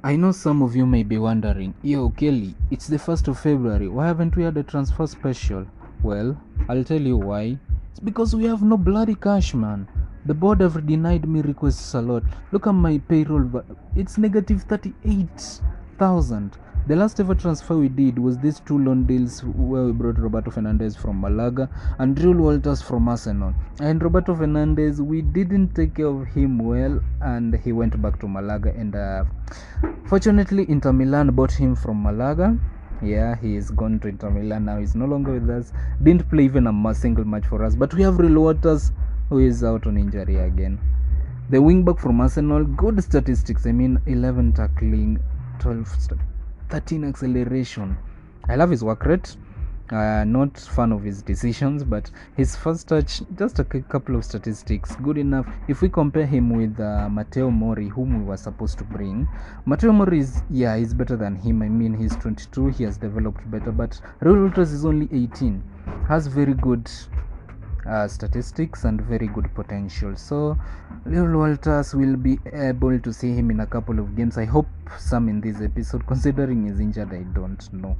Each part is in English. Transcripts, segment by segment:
I know some of you may be wondering, yo, Kelly, it's the 1st of February. Why haven't we had a transfer special? Well, I'll tell you why. It's because we have no bloody cash, man. The board have denied me requests a lot. Look at my payroll. It's negative 38,000. The last ever transfer we did was these two loan deals where we brought Roberto Fernandez from Malaga and Drew Walters from Arsenal. And Roberto Fernandez, we didn't take care of him well, and he went back to Malaga. And fortunately, Inter Milan bought him from Malaga. Yeah, he is gone to Inter Milan now. He's no longer with us. Didn't play even a single match for us. But we have Real Waters, who is out on injury again. The wingback from Arsenal, good statistics. 11 tackling, 13 acceleration. I love his work rate. Not fan of his decisions, but his first touch, just a couple of statistics, good enough. If we compare him with Matteo Mori, whom we were supposed to bring, Matteo Mori is better than him. He's 22, he has developed better, but Real Ultras is only 18, has very good statistics and very good potential. So Leo Walters will be able to see him in a couple of games. I hope some in this episode. Considering he's injured, I don't know.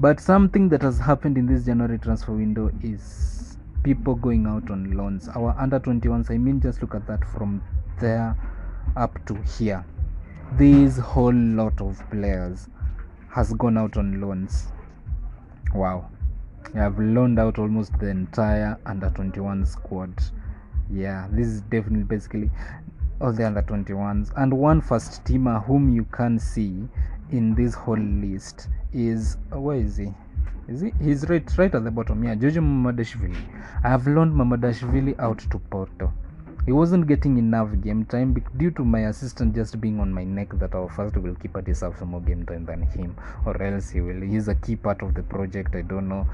But something that has happened in this January transfer window is people going out on loans. Our under 21s, just look at that from there up to here. This whole lot of players has gone out on loans. Wow. I've loaned out almost the entire under 21 squad. Yeah, this is definitely basically all the under 21s. And one first teamer whom you can see in this whole list is where is he? He's right at the bottom. Yeah, Jojo Mamadashvili. I have loaned Mamadashvili out to Porto. He wasn't getting enough game time due to my assistant just being on my neck that our first goalkeeper deserves more game time than him, or else he's a key part of the project. I don't know.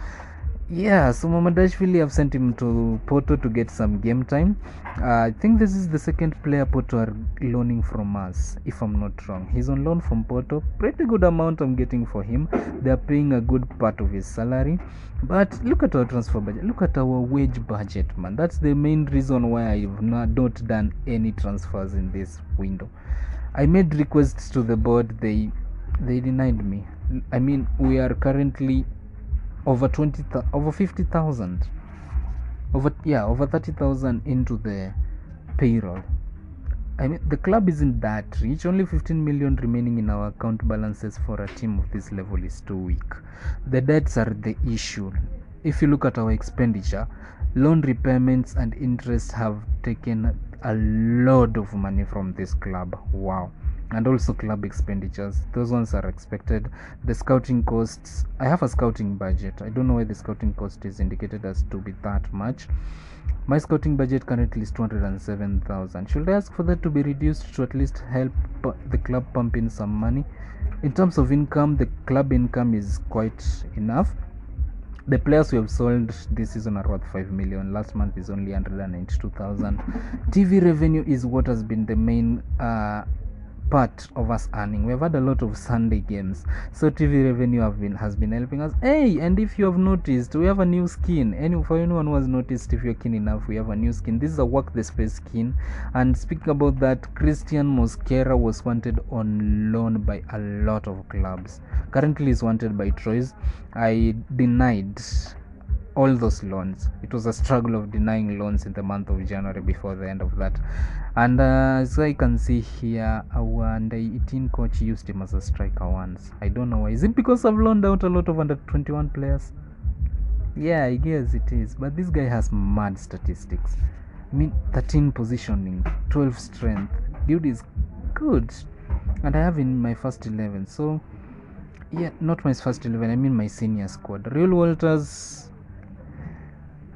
Yeah, so Mamadashvili, I've sent him to Porto to get some game time. I think this is the second player Porto are loaning from us, if I'm not wrong. He's on loan from Porto. Pretty good amount I'm getting for him. They're paying a good part of his salary. But look at our transfer budget. Look at our wage budget, man. That's the main reason why I've not done any transfers in this window. I made requests to the board. They denied me. We are currently over 50,000, over 30,000 into the payroll. The club isn't that rich. Only 15 million remaining in our account balances for a team of this level is too weak. The debts are the issue. If you look at our expenditure, loan repayments and interest have taken a lot of money from this club. Wow. And also club expenditures, those ones are expected. The scouting costs, I have a scouting budget. I don't know why the scouting cost is indicated as to be that much. My scouting budget currently is 207,000. Should I ask for that to be reduced to at least help the club pump in some money? In terms of income, the club income is quite enough. The players we have sold this season are worth 5 million. Last month is only 192,000. TV revenue is what has been the main part of us earning. We've had a lot of Sunday games, so TV revenue has been helping us. Hey, and if you have noticed, we have a new skin. For anyone who has noticed, if you're keen enough, we have a new skin. This is a work the space skin. And speaking about that, Christian Mosquera was wanted on loan by a lot of clubs. Currently is wanted by Troyes. I denied all those loans. It was a struggle of denying loans in the month of January before the end of that. And as I can see here, our under 18 coach used him as a striker once. I don't know why. Is it because I've loaned out a lot of under 21 players? Yeah, I guess it is. But this guy has mad statistics. 13 positioning, 12 strength. Dude is good. And I have in my first 11. So, yeah, not my first 11. My senior squad. Real Walters,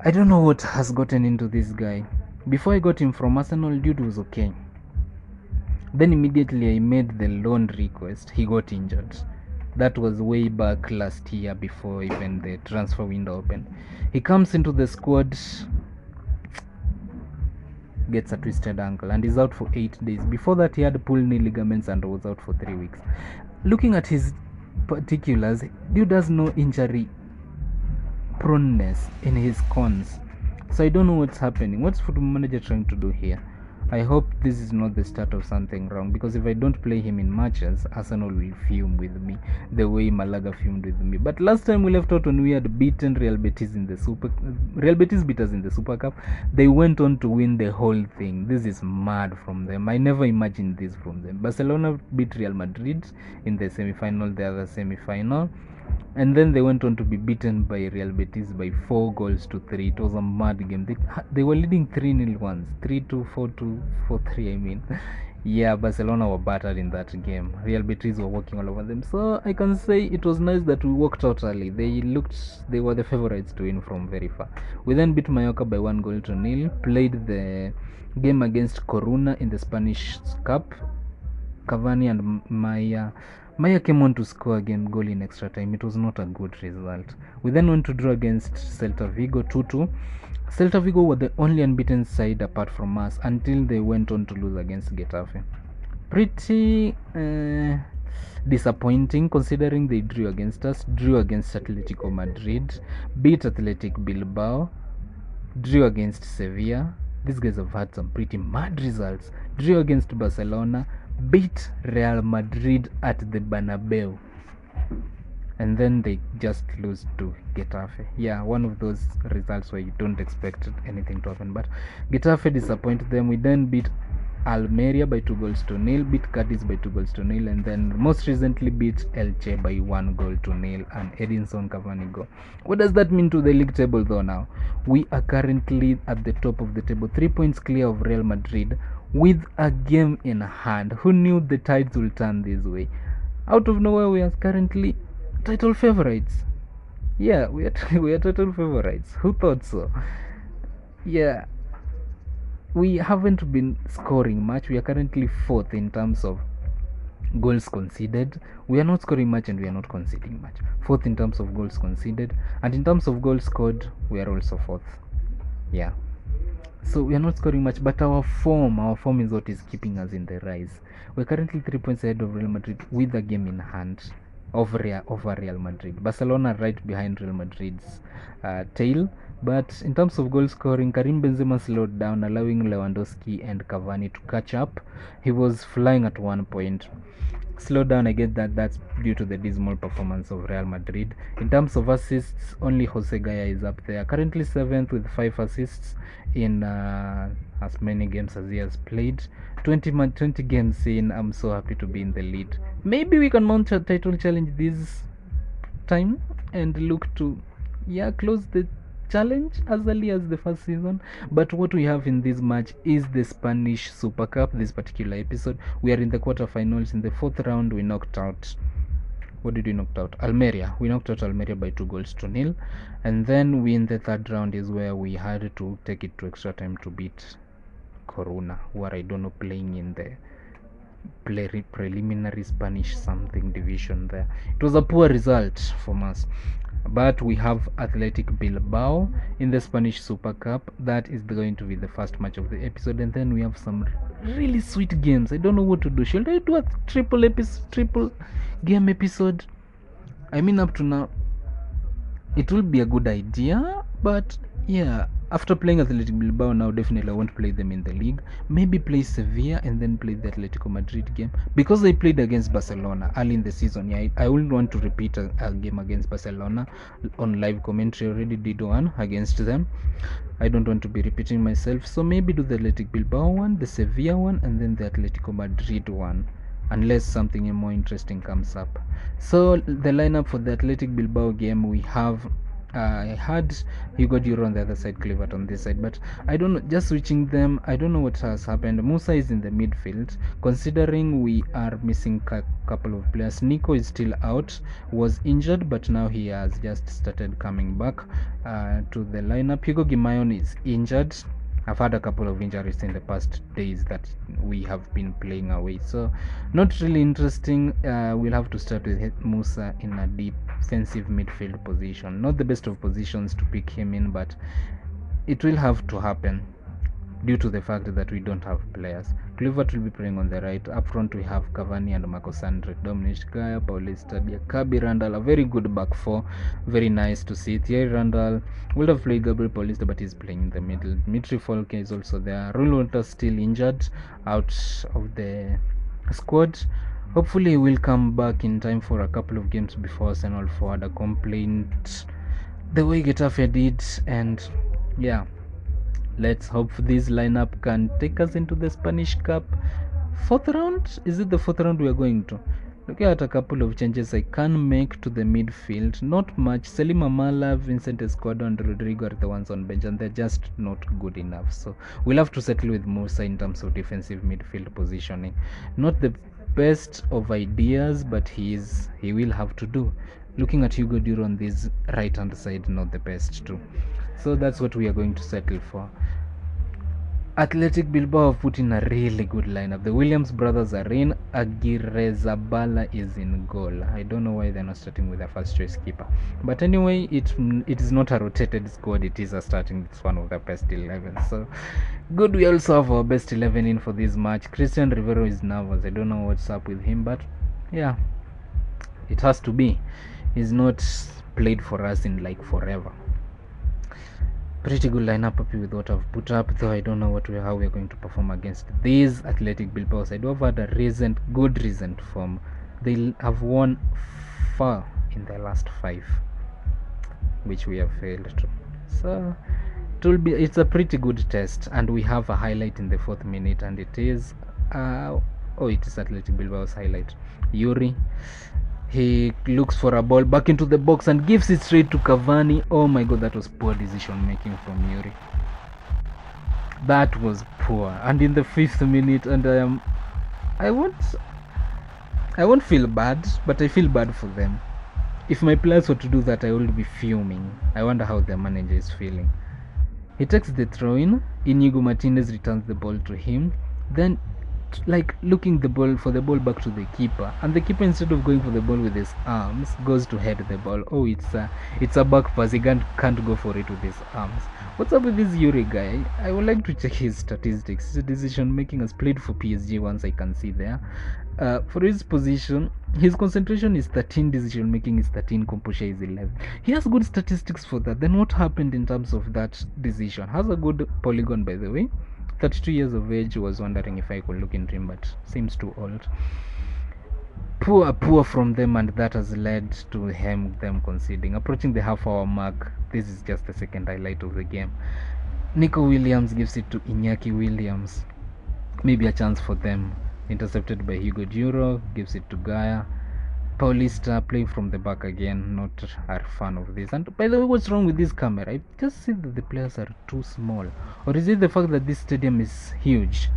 I don't know what has gotten into this guy. Before I got him from Arsenal, dude was okay. Then immediately I made the loan request. He got injured. That was way back last year before even the transfer window opened. He comes into the squad, gets a twisted ankle, and is out for 8 days. Before that, he had pulled knee ligaments and was out for 3 weeks. Looking at his particulars, dude has no injury proneness in his cons. So I don't know what's happening. What's football manager trying to do here? I hope this is not the start of something wrong, because if I don't play him in matches, Arsenal will fume with me the way Malaga fumed with me. But last time we left out when we had beaten Real Betis in the Real Betis beat us in the Super Cup. They went on to win the whole thing. This is mad from them. I never imagined this from them. Barcelona beat Real Madrid in the semi-final, the other semi-final, and then they went on to be beaten by Real Betis by 4 goals to 3. It was a mad game. They were leading 3-0 once, 3-2, 4-2, 4-3. I mean, yeah, Barcelona were battered in that game. Real Betis were walking all over them. So I can say it was nice that we walked out early. They were the favorites to win from very far. We then beat Mallorca by 1 goal to 0. Played the game against Coruna in the Spanish Cup. Cavani and Maya came on to score a goal in extra time. It was not a good result. We then went to draw against Celta Vigo 2-2. Celta Vigo were the only unbeaten side apart from us until they went on to lose against Getafe. Pretty disappointing, considering they drew against us, drew against Atletico Madrid, beat Athletic Bilbao, drew against Sevilla. These guys have had some pretty mad results. Drew against Barcelona, beat Real Madrid at the Bernabeu, and then they just lose to Getafe. Yeah, one of those results where you don't expect anything to happen, but Getafe disappointed them. We then beat Almeria by 2 goals to 0, beat Cadiz by 2 goals to 0, and then most recently beat Elche by 1 goal to 0, and Edinson Cavani goal. What does that mean to the league table though? Now we are currently at the top of the table, 3 points clear of Real Madrid with a game in hand. Who knew the tides will turn this way? Out of nowhere, we are currently title favorites. Yeah, we are title favorites. Who thought so? Yeah, we haven't been scoring much. We are currently 4th in terms of goals conceded. We are not scoring much and we are not conceding much. 4th in terms of goals conceded, and in terms of goals scored, we are also 4th. Yeah, so we are not scoring much, but our form is what is keeping us in the rise. We're currently 3 points ahead of Real Madrid with a game in hand over Real Madrid. Barcelona right behind Real Madrid's tail. But in terms of goal scoring, Karim Benzema slowed down, allowing Lewandowski and Cavani to catch up. He was flying at one point. Slow down, I get that's due to the dismal performance of Real Madrid. In terms of assists, only Jose Gaya is up there, currently 7th with 5 assists in as many games as he has played. 20 games in. I'm so happy to be in the lead. Maybe we can mount a title challenge this time and look to close the challenge as early as the first season. But what we have in this match is the Spanish Super Cup. This particular episode, we are in the quarterfinals. In the 4th round, we knocked out, what did we knock out? Almeria. We knocked out Almeria by 2 goals to 0, and then we in the 3rd round is where we had to take it to extra time to beat Coruna, who are, I don't know, playing in the preliminary Spanish something division there. It was a poor result from us. But we have Athletic Bilbao in the Spanish Super Cup. That is going to be the first match of the episode, and then we have some really sweet games. I don't know what to do. Should I do a triple game episode? I mean, up to now it will be a good idea, but yeah, after playing Athletic Bilbao now, definitely I won't play them in the league. Maybe play Sevilla and then play the Atletico Madrid game, because I played against Barcelona early in the season. Yeah, I wouldn't want to repeat a game against Barcelona on live commentary. I already did one against them. I don't want to be repeating myself, so maybe do the Athletic Bilbao one, the Sevilla one, and then the Atletico Madrid one, unless something more interesting comes up. So the lineup for the Athletic Bilbao game, we have I had Hugo Duro on the other side, Clivert on this side, but I don't know, just switching them, I don't know what has happened. Musa is in the midfield, considering we are missing a couple of players. Nico is still out, was injured, but now he has just started coming back to the lineup. Hugo Guimaraes is injured. I've had a couple of injuries in the past days that we have been playing away, so not really interesting. We'll have to start with Musa in a defensive midfield position. Not the best of positions to pick him in, but it will have to happen. due to the fact that we don't have players. Kluivert will be playing on the right. Up front we have Cavani and Marco Sandri, Dominic Gaia, Paulista, Diakabi, Randall. A very good back four. Very nice to see. Thierry Randall would have played Gabriel Paulista, but he's playing in the middle. Dmitry Folke is also there. Rune Walters still injured, out of the squad. Hopefully he will come back in time for a couple of games before Arsenal forward a complaint the way Getafe did, and yeah, let's hope this lineup can take us into the Spanish Cup. Fourth round? Is it the fourth round we are going to? Looking at a couple of changes I can make to the midfield. Not much. Selim Amala, Vincent Escuado, and Rodrigo are the ones on bench, and they're just not good enough. So we'll have to settle with Musa in terms of defensive midfield positioning. Not the best of ideas, but he will have to do. Looking at Hugo Duro on this right hand side, not the best too. So that's what we are going to settle for. Athletic Bilbao have put in a really good lineup. The Williams brothers are in. Aguirrezabala is in goal. I don't know why they're not starting with a first choice keeper. But anyway, it is not a rotated squad. It is a starting. It's one of the best 11. So good. We also have our best 11 in for this match. Christian Rivero is nervous. I don't know what's up with him, but yeah, it has to be. He's not played for us in like forever. Pretty good lineup, happy with what I've put up, though I don't know how we're going to perform against these Athletic Bilbao. I do have had a good recent form. They have won 4 in their last 5, which we have failed to. So it's a pretty good test, and we have a highlight in the 4th minute, and it is it is Athletic Bilbao's highlight. Yuri, he looks for a ball back into the box and gives it straight to Cavani. Oh my god, that was poor decision making from Yuri. That was poor. And in the 5th minute, and I won't feel bad, but I feel bad for them. If my players were to do that, I would be fuming. I wonder how their manager is feeling. He takes the throw in. Inigo Martinez returns the ball to him. Then looking for the ball back to the keeper, and the keeper, instead of going for the ball with his arms, goes to head the ball. Oh, it's a back pass. He can't go for it with his arms. What's up with this Yuri guy? I would like to check his statistics. His decision making has played for PSG once, I can see there. For his position, his concentration is 13, decision making is 13, composure is 11. He has good statistics for that. Then what happened in terms of that decision? Has a good polygon, by the way. 32 years of age. Was wondering if I could look into him, but seems too old. Poor from them, and that has led to them conceding. Approaching the half-hour mark, this is just the second highlight of the game. Nico Williams gives it to Iñaki Williams. Maybe a chance for them. Intercepted by Hugo Duro, gives it to Gaia. Paulista playing from the back again. Not a fan of this. And by the way, what's wrong with this camera? I just see that the players are too small. Or is it the fact that this stadium is huge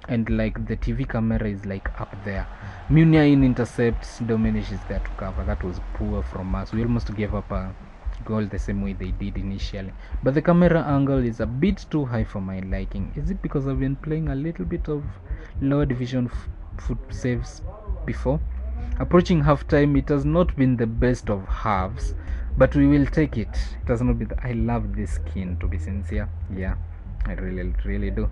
and like the TV camera is like up there? Muniain intercepts. Dominic is there to cover. That was poor from us. We almost gave up a goal the same way they did initially. But the camera angle is a bit too high for my liking. Is it because I've been playing a little bit of lower division foot saves before? Approaching half-time, it has not been the best of halves, but we will take it. It has not been. I love this skin, to be sincere. Yeah, I really do.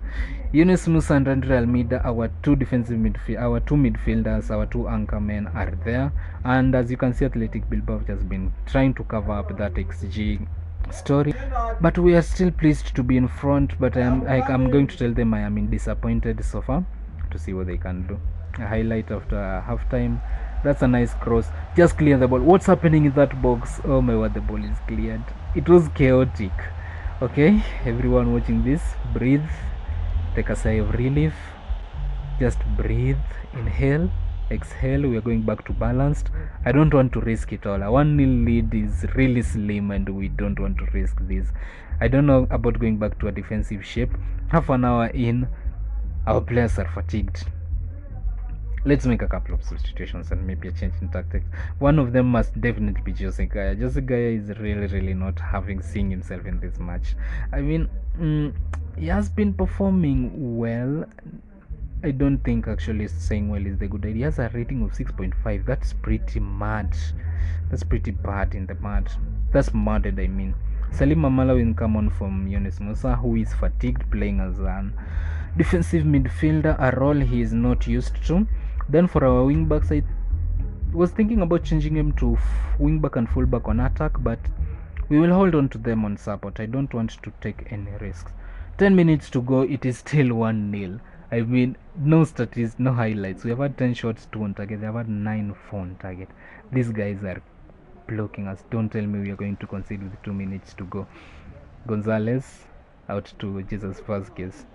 Yunus Musa and Andre Almeida, our two midfielders, our two anchor men are there. And as you can see, Athletic Bilbao has just been trying to cover up that XG story, but we are still pleased to be in front. But I'm going to tell them I am disappointed so far, to see what they can do. A highlight after half-time. That's a nice cross. Just clear the ball. What's happening in that box? Oh my word, the ball is cleared. It was chaotic. Okay, everyone watching this, breathe. Take a sigh of relief. Just breathe. Inhale. Exhale. We are going back to balanced. I don't want to risk it all. A 1-0 lead is really slim, and we don't want to risk this. I don't know about going back to a defensive shape. Half an hour in, our players are fatigued. Let's make a couple of substitutions and maybe a change in tactics. One of them must definitely be Jose Gaya. Jose Gaya is really not seen himself in this match. I mean, he has been performing well. I don't think actually saying well is the good idea. He has a rating of 6.5. That's pretty mad. That's pretty bad in the mad. That's murdered, I mean. Salim Amala will come on from Yunus Musa, who is fatigued playing as an defensive midfielder, a role he is not used to. Then for our wing backs, I was thinking about changing him to wing back and full back on attack, but we will hold on to them on support. I don't want to take any risks. 10 minutes to go, it is still 1-0. I mean, no stats, no highlights. We have had 10 shots, 2 on target. They have had 9 4 on target. These guys are blocking us. Don't tell me we are going to concede with 2 minutes to go. Gonzalez out to Jesus Vasquez,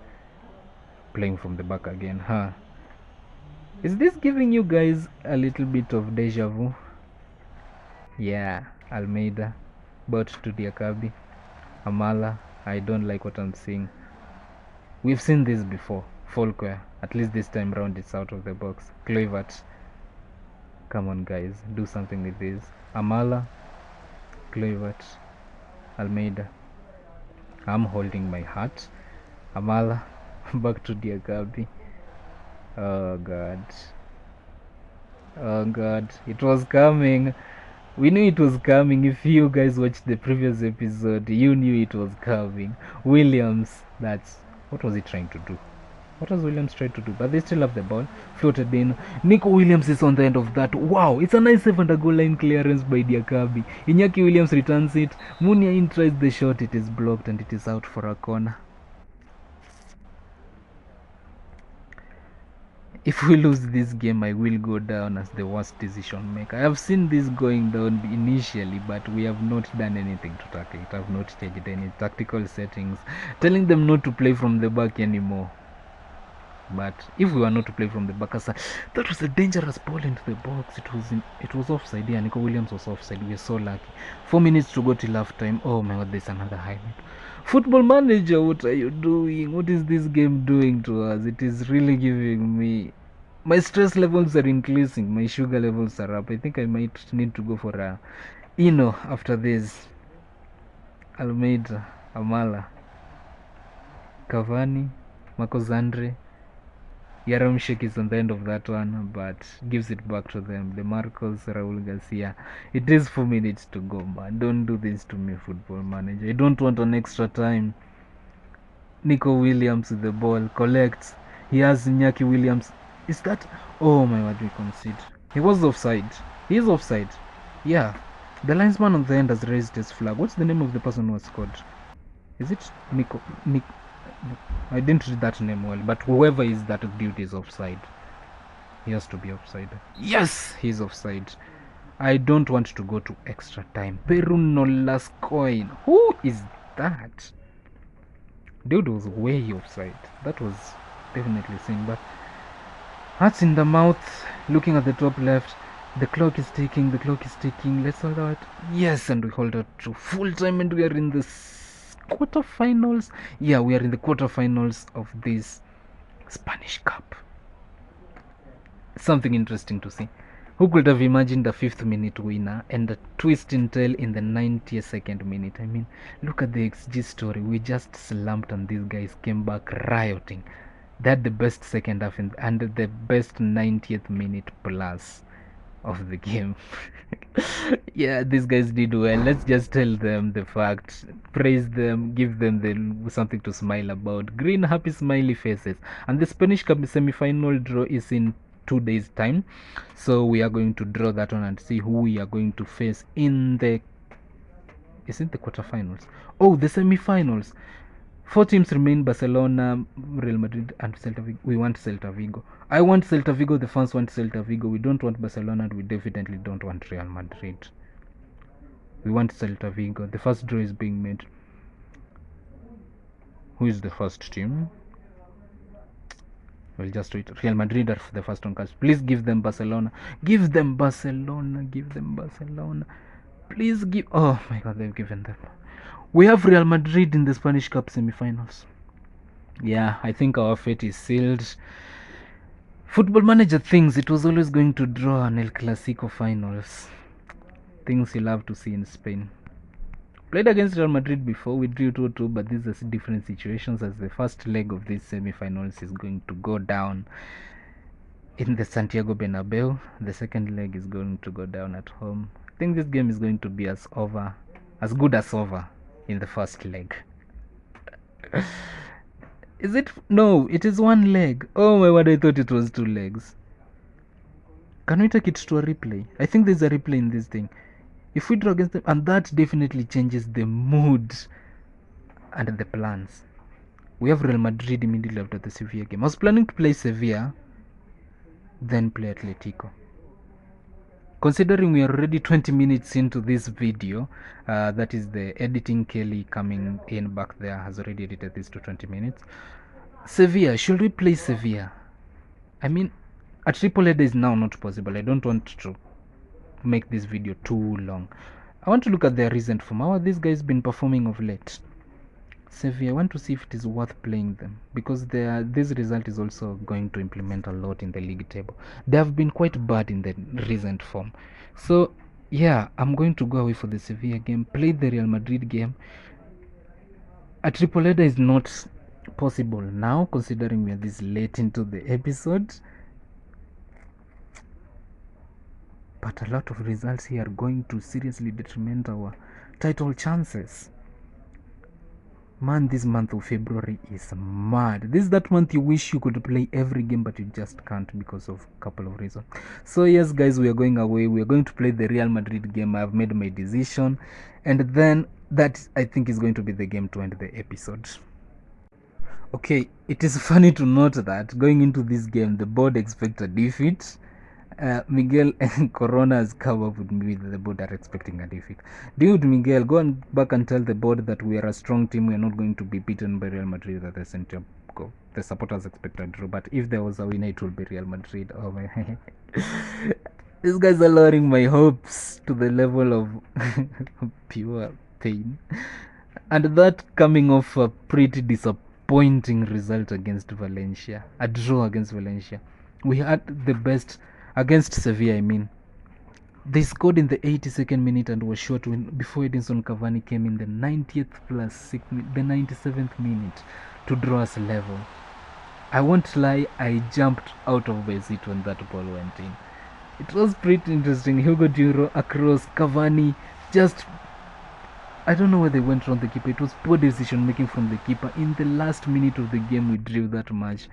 playing from the back again. Is this giving you guys a little bit of deja vu? Yeah, Almeida, Bot to Diakabi, Amala. I don't like what I'm seeing. We've seen this before. Folkware, at least this time round it's out of the box. Kluivert, come on guys, do something with this. Amala, Kluivert, Almeida. I'm holding my heart. Amala, back to Diakabi. Oh god. Oh god, it was coming. We knew it was coming. If you guys watched the previous episode, you knew it was coming. Williams, that's what was he trying to do? What was Williams trying to do? But they still have the ball. Floated in. Nico Williams is on the end of that. Wow, it's a nice save and a goal line clearance by Diakabi. Iñaki Williams returns it. Muniain tries the shot. It is blocked and it is out for a corner. If we lose this game, I will go down as the worst decision maker. I have seen this going down initially, but we have not done anything to tackle it. I have not changed any tactical settings, telling them not to play from the back anymore. But if we were not to play from the back, that was a dangerous ball into the box. It was offside. Yeah, Nico Williams was offside. We are so lucky. 4 minutes to go till half time. Oh my god, there's another highlight. Football Manager, what are you doing? What is this game doing to us? It is really giving me... My stress levels are increasing. My sugar levels are up. I think I might need to go for a after this. Almeida, Amala, Cavani, Marcos Andre. Yaramshik is on the end of that one, but gives it back to them. The Marcos, Raul Garcia. It is 4 minutes to go, man. Don't do this to me, Football Manager. I don't want an extra time. Nico Williams with the ball. Collects. He has Iñaki Williams. Is that... Oh my god, we concede. He was offside. He is offside. Yeah. The linesman on the end has raised his flag. What's the name of the person who has scored? Is it Nico? I didn't read that name well, but whoever is that dude is offside. He has to be offside. Yes, he's offside. I don't want to go to extra time. Peru no last coin. Who is that? Dude was way offside. That was definitely sin, but hearts in the mouth, looking at the top left. The clock is ticking. Let's hold out. Yes, and we hold out to full time, and we are in the quarterfinals. Yeah, we are in the quarterfinals of this Spanish Cup. Something interesting to see. Who could have imagined a 5th minute winner and a twist in tail in the 92nd minute? I mean, look at the XG story. We just slumped and these guys came back rioting. They had the best second half and the best 90th minute plus of the game. Yeah, these guys did well. Let's just tell them the fact, praise them, give them something to smile about. Green, happy, smiley faces. And the Spanish Cup semi-final draw is in 2 days time, so we are going to draw that one and see who we are going to face in the... Is it the quarterfinals? Oh, the semi-finals. 4 teams remain: Barcelona, Real Madrid, and Celta Vigo. We want Celta Vigo. I want Celta Vigo. The fans want Celta Vigo. We don't want Barcelona, and we definitely don't want Real Madrid. We want Celta Vigo. The first draw is being made. Who is the first team? We'll just wait. Real Madrid are the first on cards. Please give them Barcelona. Give them Barcelona. Give them Barcelona. Please give... Oh my god, they've given them. We have Real Madrid in the Spanish Cup semi-finals. Yeah, I think our fate is sealed. Football Manager thinks it was always going to draw an El Clasico finals. Things you'll have to see in Spain. Played against Real Madrid before. We drew 2-2, but these are different situations as the first leg of these semi-finals is going to go down in the Santiago Bernabeu. The second leg is going to go down at home. I think this game is going to be as good as over. in the first leg. Is it? No, it is one leg. Oh my word, I thought it was 2 legs. Can we take it to a replay? I think there's a replay in this thing. If we draw against them, and that definitely changes the mood and the plans. We have Real Madrid immediately after the Sevilla game. I was planning to play Sevilla, then play Atletico. Considering we are already 20 minutes into this video, that is the editing. Kelly coming in back there has already edited this to 20 minutes. Sevilla, should we play Sevilla? I mean, a triple header is now not possible. I don't want to make this video too long. I want to look at their recent form. How are these guys been performing of late? Sevilla, I want to see if it is worth playing them, because this result is also going to implement a lot in the league table. They have been quite bad in the recent form. So yeah, I'm going to go away for the Sevilla game, play the Real Madrid game. A triple header is not possible now, considering we are this late into the episode. But a lot of results here are going to seriously detriment our title chances. Man, this month of February is mad. This is that month you wish you could play every game, but you just can't because of a couple of reasons. So yes, guys, we are going away. We are going to play the Real Madrid game. I have made my decision, and then that, I think, is going to be the game to end the episode. Okay, it is funny to note that going into this game, the board expects a defeat. Miguel and Corona has come up with me that the board are expecting a defeat. Dude, Miguel, go back and tell the board that we are a strong team. We are not going to be beaten by Real Madrid at the center. The supporters expect a draw, but if there was a winner, it will be Real Madrid. Oh my! These guys are lowering my hopes to the level of pure pain, and that coming off a pretty disappointing result against Valencia, a draw against Valencia. We had the best. Against Sevilla, I mean. They scored in the 82nd minute and was short before Edinson Cavani came in the 90th plus 6, the 97th minute to draw us level. I won't lie, I jumped out of my seat when that ball went in. It was pretty interesting. Hugo Duro across, Cavani just... I don't know where they went wrong the keeper. It was poor decision making from the keeper. In the last minute of the game, we drew that match.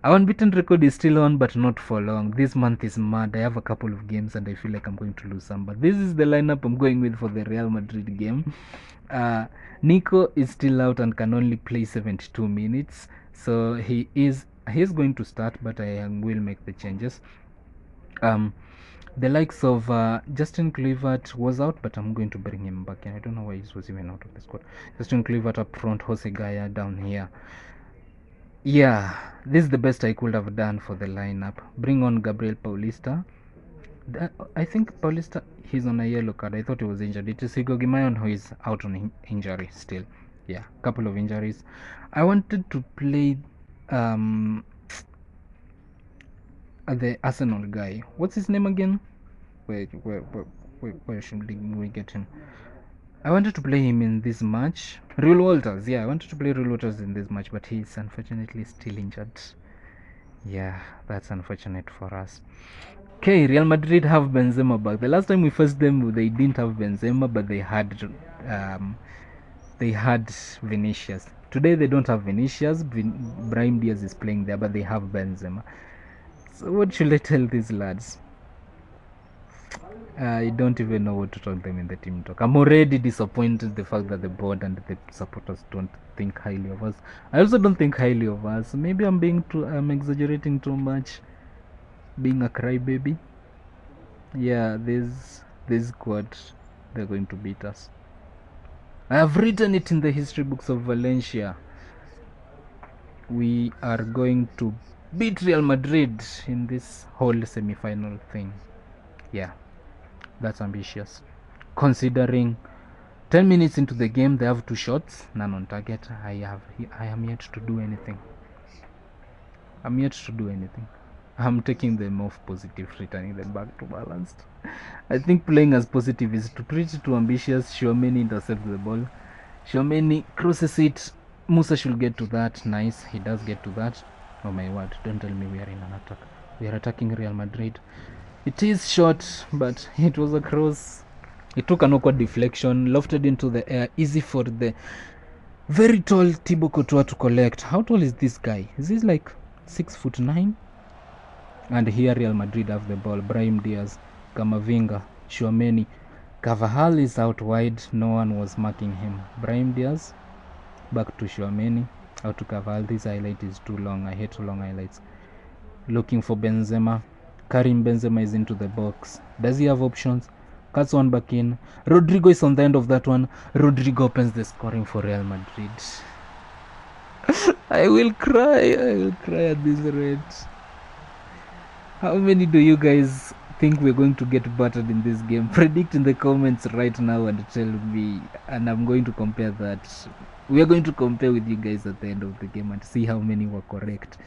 Our unbeaten record is still on, but not for long. This month is mad. I have a couple of games and I feel like I'm going to lose some. But this is the lineup I'm going with for the Real Madrid game. Nico is still out and can only play 72 minutes. So he is going to start, but I will make the changes. The likes of Justin Kluivert was out, but I'm going to bring him back in. I don't know why he was even out of the squad. Justin Kluivert up front, Jose Gaya down here. Yeah, this is the best I could have done for the lineup. Bring on Gabriel Paulista. I think Paulista, he's on a yellow card. I thought he was injured. It is Hugo Guimaraes who is out on injury still. Yeah, couple of injuries. I wanted to play the Arsenal guy. What's his name again? Where should we get him? I wanted to play him in this match. Real Walters, yeah, I wanted to play Real Walters in this match, but he's unfortunately still injured. Yeah, that's unfortunate for us. Okay, Real Madrid have Benzema back. The last time we faced them, they didn't have Benzema, but they had Vinicius. Today they don't have Vinicius. Brahim Diaz is playing there, but they have Benzema. So what should I tell these lads? I don't even know what to talk them in the team talk. I'm already disappointed the fact that the board and the supporters don't think highly of us. I also don't think highly of us. Maybe I'm exaggerating too much, being a crybaby. Yeah, this squad, they're going to beat us. I have written it in the history books of Valencia. We are going to beat Real Madrid in this whole semi-final thing. Yeah. That's ambitious. Considering 10 minutes into the game, they have 2 shots, none on target. I am yet to do anything. I'm taking them off positive, returning them back to balanced. I think playing as positive is pretty too ambitious. Tchouaméni intercepts the ball. Tchouaméni crosses it. Musa should get to that. Nice, he does get to that. Oh my word, don't tell me we are in an attack. We are attacking Real Madrid. It is short, but it was a cross. It took an awkward deflection, lofted into the air, easy for the very tall Thibaut Courtois to collect. How tall is this guy? Is he like 6'9"? And here Real Madrid have the ball. Brahim Diaz, Camavinga, Tchouameni. Carvajal is out wide. No one was marking him. Brahim Diaz, back to Tchouameni, out to Carvajal. This highlight is too long. I hate too long highlights. Looking for Benzema. Karim Benzema is into the box. Does he have options? Cuts one back in. Rodrigo is on the end of that one. Rodrigo opens the scoring for Real Madrid. I will cry at this rate. How many do you guys think we're going to get battered in this game? Predict in the comments right now and tell me, and I'm going to compare that. We are going to compare with you guys at the end of the game and see how many were correct.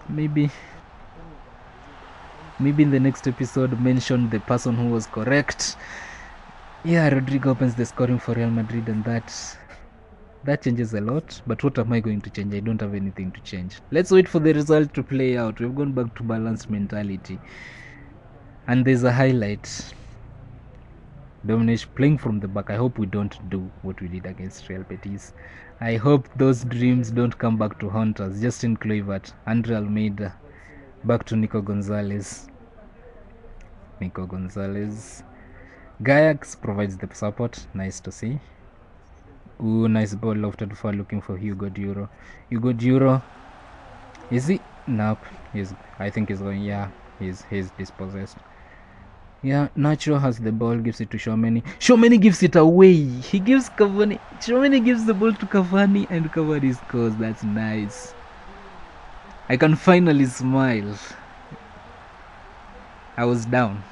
Maybe in the next episode mention the person who was correct. Yeah, Rodrigo opens the scoring for Real Madrid, and that changes a lot. But what am I going to change? I don't have anything to change. Let's wait for the result to play out. We've gone back to balanced mentality. And there's a highlight. Dominic playing from the back. I hope we don't do what we did against Real Betis. I hope those dreams don't come back to haunt us. Justin Kluivert, Andre Almeida, back to Nico Gonzalez. Gayax provides the support. Nice to see. Ooh, nice ball lofted for looking for Hugo Duro. Is he? Nope. I think he's going. Yeah, he's dispossessed. Yeah, Nacho has the ball, gives it to Tchouameni. Tchouameni gives it away. He gives Cavani. Tchouameni gives the ball to Cavani, and Cavani scores. That's nice. I can finally smile. I was down.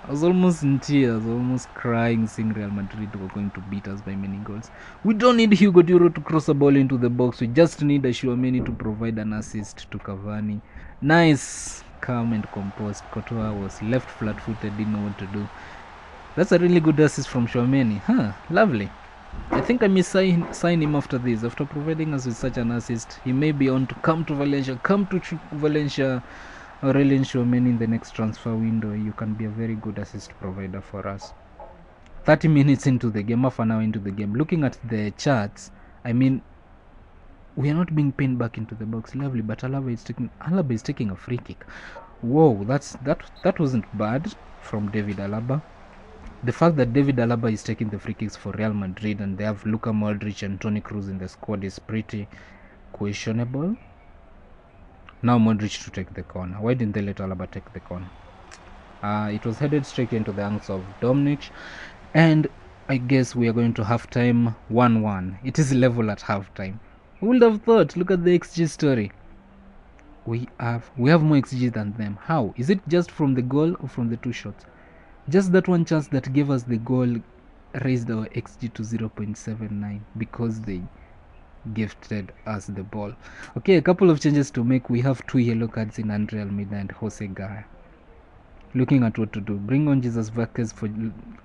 I was almost in tears, almost crying, seeing Real Madrid were going to beat us by many goals. We don't need Hugo Duro to cross a ball into the box. We just need a Tchouameni to provide an assist to Cavani. Nice, calm and composed. Courtois was left flat-footed, didn't know what to do. That's a really good assist from Tchouameni. Lovely. I think I may sign him after this. After providing us with such an assist, he may be on to come to Valencia. Aurelien Tchouameni in the next transfer window. You can be a very good assist provider for us. 30 minutes into the game, half an hour into the game. Looking at the charts, I mean, we are not being pinned back into the box. Lovely, but Alaba is taking a free kick. Whoa, that wasn't bad from David Alaba. The fact that David Alaba is taking the free kicks for Real Madrid and they have Luka Modric and Toni Kroos in the squad is pretty questionable. Now Modric to take the corner. Why didn't they let Alaba take the corner? It was headed straight into the hands of Dominic, and I guess we are going to halftime 1-1. It is level at halftime. Who would have thought? Look at the XG story. We have more XG than them. How? Is it just from the goal or from the two shots? Just that one chance that gave us the goal raised our XG to 0.79 because they gifted us the ball. Okay, a couple of changes to make. We have 2 yellow cards in Andre Almeida and Jose Gaya. Looking at what to do. Bring on Jesus Vázquez for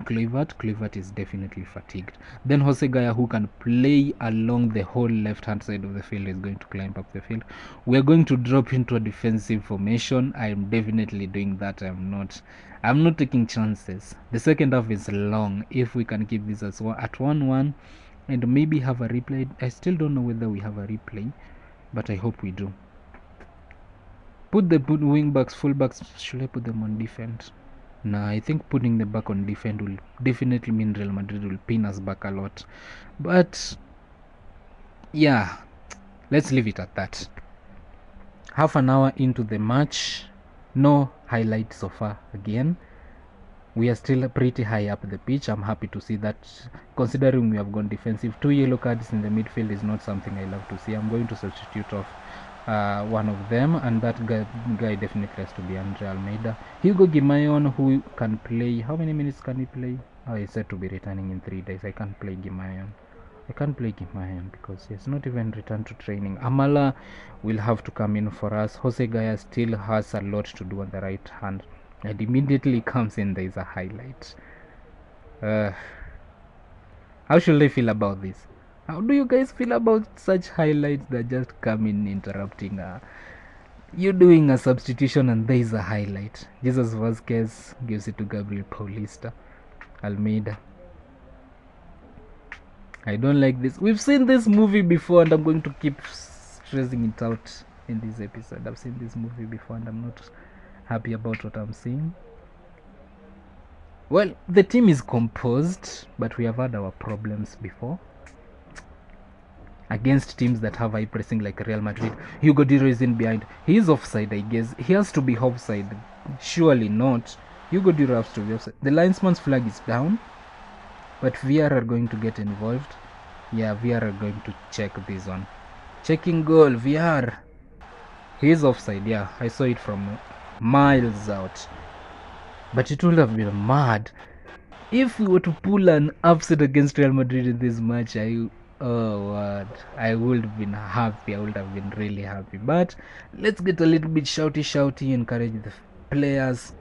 Kluivert. Kluivert is definitely fatigued. Then Jose Gaya, who can play along the whole left-hand side of the field, is going to climb up the field. We're going to drop into a defensive formation. I'm definitely doing that. I'm not taking chances. The second half is long. If we can keep this at 1-1 and maybe have a replay. I still don't know whether we have a replay, but I hope we do. Put the wing backs, full backs. Should I put them on defense? Nah, I think putting the back on defense will definitely mean Real Madrid will pin us back a lot. But yeah, let's leave it at that. Half an hour into the match, no highlights so far again. We are still pretty high up the pitch. I'm happy to see that, considering we have gone defensive. 2 yellow cards in the midfield is not something I love to see. I'm going to substitute off one of them, and that guy definitely has to be Andre Almeida. Hugo Guimaraes, who can play, how many minutes can he play? He said to be returning in 3 days. I can't play Guimaraes. Because he has not even returned to training. Amala will have to come in for us. Jose Gaya still has a lot to do on the right hand, and immediately comes in, there is a highlight. How should I feel about this? How do you guys feel about such highlights that just come in interrupting? You're doing a substitution and there is a highlight. Jesus Vázquez gives it to Gabriel Paulista. Almeida. I don't like this. We've seen this movie before, and I'm going to keep stressing it out in this episode. I've seen this movie before, and I'm not happy about what I'm seeing. Well, the team is composed, but we have had our problems before against teams that have high pressing like Real Madrid. Hugo Diro is in behind. He is offside, I guess. He has to be offside. Surely not. Hugo Diro has to be offside. The linesman's flag is down, but VR are going to get involved. Yeah, VR are going to check this one. Checking goal, VR. He is offside. Yeah, I saw it from miles out. But it would have been mad if we were to pull an upset against Real Madrid in this match. I would have been happy. I would have been really happy. But let's get a little bit shouty, encourage the players,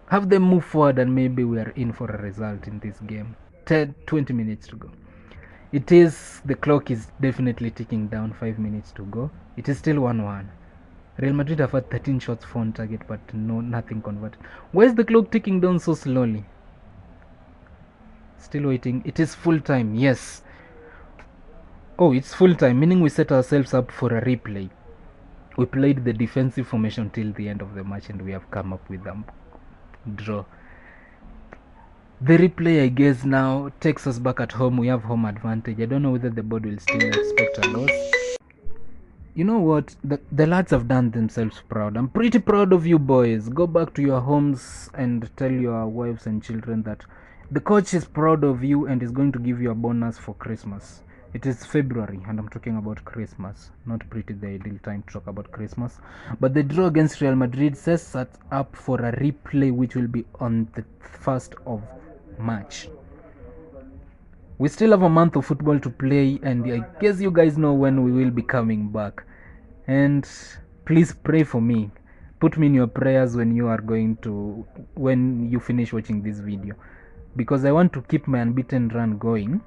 have them move forward, and maybe we are in for a result in this game. 20 minutes to go. The clock is definitely ticking down. 5 minutes to go. It is still 1-1. Real Madrid have had 13 shots for on target, but nothing converted. Why is the clock ticking down so slowly? Still waiting. It is full time. Yes. Oh, it's full time, meaning we set ourselves up for a replay. We played the defensive formation till the end of the match, and we have come up with a draw. The replay, I guess, now takes us back at home. We have home advantage. I don't know whether the board will still expect a loss. You know what? The lads have done themselves proud. I'm pretty proud of you boys. Go back to your homes and tell your wives and children that the coach is proud of you and is going to give you a bonus for Christmas. It is February and I'm talking about Christmas. Not pretty the ideal time to talk about Christmas. But the draw against Real Madrid sets us up for a replay which will be on the 1st of March. We still have a month of football to play, and I guess you guys know when we will be coming back. And please pray for me. Put me in your prayers when you finish watching this video, because I want to keep my unbeaten run going.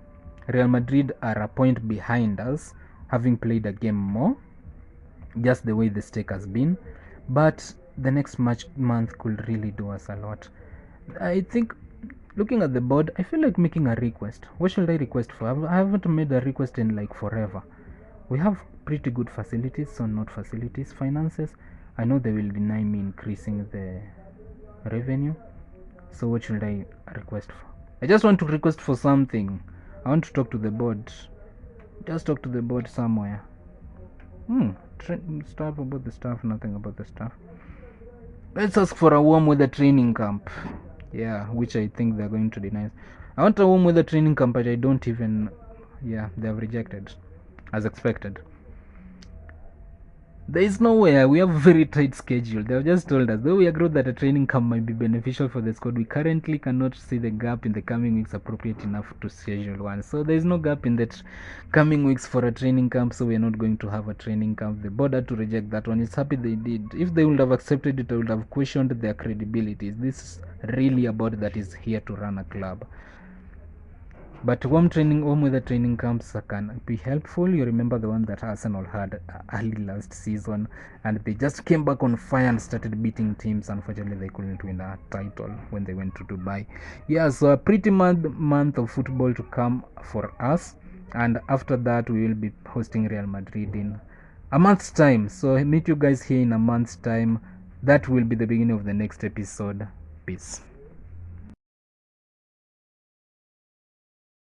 Real Madrid are a point behind us, having played a game more, just the way the stake has been. But the next month could really do us a lot. I think, looking at the board, I feel like making a request. What should I request for? I haven't made a request in like forever. We have pretty good facilities, so not facilities. Finances, I know they will deny me increasing the revenue. So what should I request for? I just want to request for something. I want to talk to the board. Just talk to the board somewhere. Stuff about the staff, nothing about the staff. Let's ask for a warm weather training camp. Yeah, which I think they're going to deny. I want a warm weather training camp, but I don't even... Yeah, they have rejected, as expected. There is nowhere. We have a very tight schedule. They have just told us, though we agree that a training camp might be beneficial for the squad, we currently cannot see the gap in the coming weeks appropriate enough to schedule one. So there is no gap in the coming weeks for a training camp, so we are not going to have a training camp. The board had to reject that one. It's happy they did. If they would have accepted it, I would have questioned their credibility. Is this really a board that is here to run a club? But warm weather training camps can be helpful. You remember the one that Arsenal had early last season, and they just came back on fire and started beating teams. Unfortunately, they couldn't win a title when they went to Dubai. Yeah, so a pretty month of football to come for us, and after that we will be hosting Real Madrid in a month's time. So meet you guys here in a month's time. That will be the beginning of the next episode. Peace.